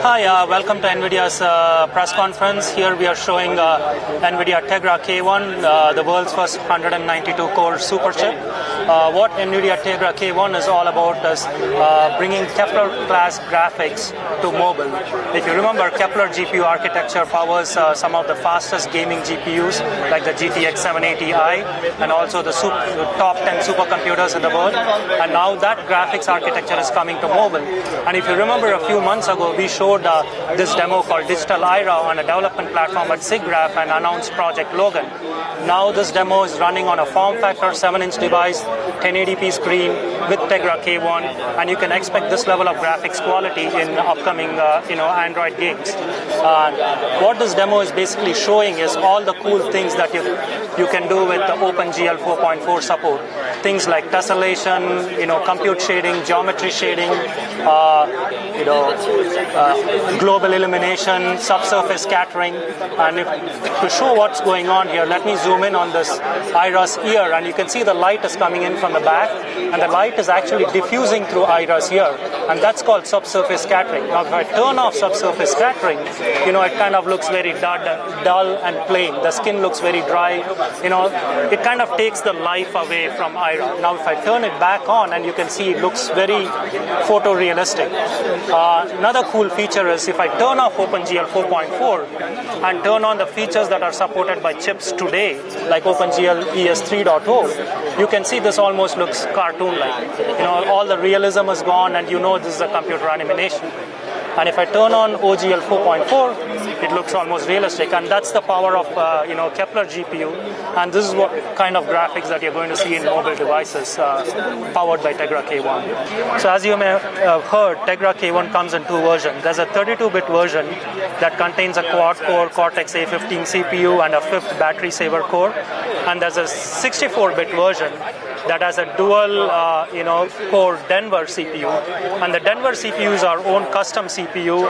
Hi, welcome to Nvidia's press conference. Here we are showing Nvidia Tegra K1, the world's first 192-core super chip. What Nvidia Tegra K1 is all about is bringing Kepler-class graphics to mobile. If you remember, Kepler GPU architecture powers some of the fastest gaming GPUs, like the GTX 780i, and also the top 10 supercomputers in the world. And now that graphics architecture is coming to mobile. And if you remember, a few months ago, we showed this demo called Digital IRA on a development platform at SIGGRAPH and announced Project Logan. Now this demo is running on a form factor 7-inch device, 1080p screen with Tegra K1, and you can expect this level of graphics quality in upcoming Android games. What this demo is basically showing is all the cool things that you can do with the OpenGL 4.4 support. Things like tessellation, compute shading, geometry shading, global illumination, subsurface scattering. And to show what's going on here, let me zoom in on this IRA's ear, and you can see the light is coming in from the back, and the light is actually diffusing through IRA's ear, and that's called subsurface scattering. Now, if I turn off subsurface scattering, it kind of looks very dull and plain. The skin looks very dry. It kind of takes the life away from IRA. Now, if I turn it back on, and you can see it looks very photorealistic. Another cool feature is if I turn off OpenGL 4.4 and turn on the features that are supported by chips today, like OpenGL ES 3.0, you can see this almost looks cartoon-like. All the realism is gone, and this is a computer animation. And if I turn on OGL 4.4, it looks almost realistic, and that's the power of Kepler GPU. And this is what kind of graphics that you're going to see in mobile devices powered by Tegra K1. So as you may have heard, Tegra K1 comes in two versions. There's a 32-bit version that contains a quad-core Cortex A15 CPU and a 5th battery saver core, and there's a 64-bit version that has a dual core Denver CPU, and the Denver CPU is our own custom CPU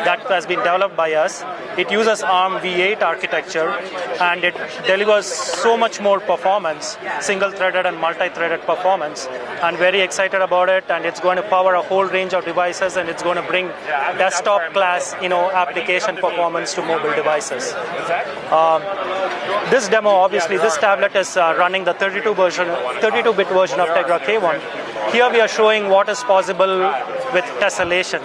that has been developed by us. It uses ARM v8 architecture, and it delivers so much more performance, single-threaded and multi-threaded performance. I'm very excited about it, and it's going to power a whole range of devices, and it's going to bring desktop-class application performance to mobile devices. This demo, obviously, this tablet is running the 32-bit version of Tegra K1. Here we are showing what is possible with tessellation.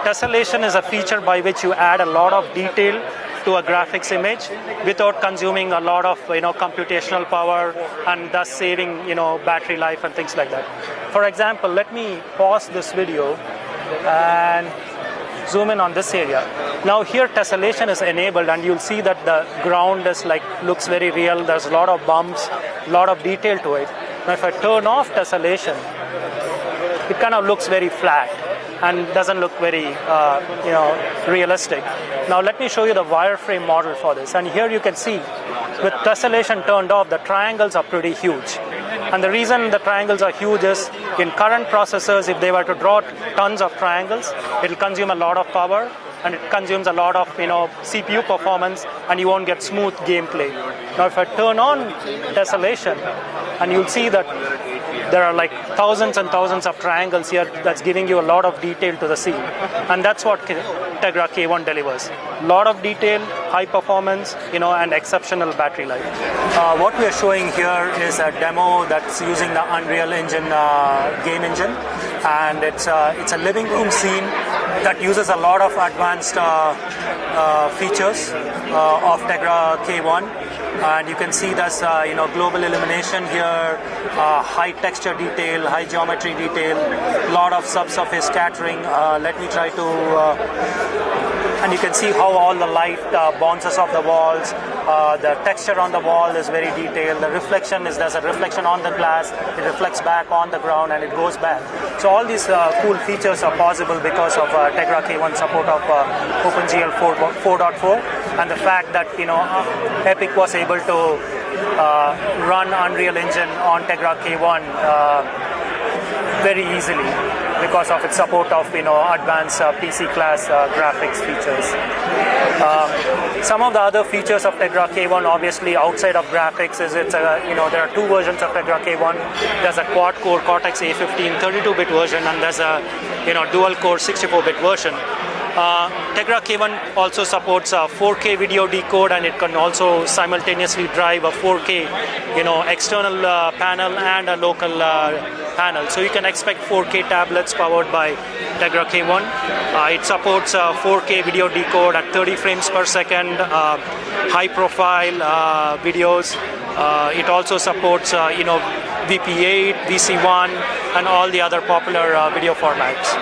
Tessellation is a feature by which you add a lot of detail to a graphics image without consuming a lot of computational power, and thus saving battery life and things like that. For example, let me pause this video and zoom in on this area. Now here tessellation is enabled, and you'll see that the ground is looks very real. There's a lot of bumps, a lot of detail to it. Now if I turn off tessellation, it kind of looks very flat and doesn't look very realistic. Now let me show you the wireframe model for this, and here you can see with tessellation turned off, the triangles are pretty huge. And the reason the triangles are huge is in current processors, if they were to draw tons of triangles, it'll consume a lot of power, and it consumes a lot of CPU performance, and you won't get smooth gameplay. Now if I turn on tessellation, and you'll see that there are thousands and thousands of triangles here that's giving you a lot of detail to the scene. And that's what Tegra K1 delivers. A lot of detail, high performance, and exceptional battery life. What we are showing here is a demo that's using the Unreal Engine game engine. And it's a living room scene that uses a lot of advanced features of Tegra K1. And you can see there's global illumination here, high texture detail, high geometry detail, a lot of subsurface scattering. Let me try to, and you can see how all the light bounces off the walls. The texture on the wall is very detailed. The reflection there's a reflection on the glass, it reflects back on the ground, and it goes back. So all these cool features are possible because of Tegra K1 support of OpenGL 4.4, and the fact that Epic was able to run Unreal Engine on Tegra K1 very easily because of its support of advanced PC class graphics features. Some of the other features of Tegra K1, obviously outside of graphics, is there are two versions of Tegra K1. There's a quad-core Cortex A15 32-bit version, and there's a dual-core 64-bit version. Tegra K1 also supports 4K video decode, and it can also simultaneously drive a 4K, external panel and a local panel. So you can expect 4K tablets powered by Tegra K1. It supports 4K video decode at 30 frames per second, high-profile videos. It also supports, VP8, VC1, and all the other popular video formats.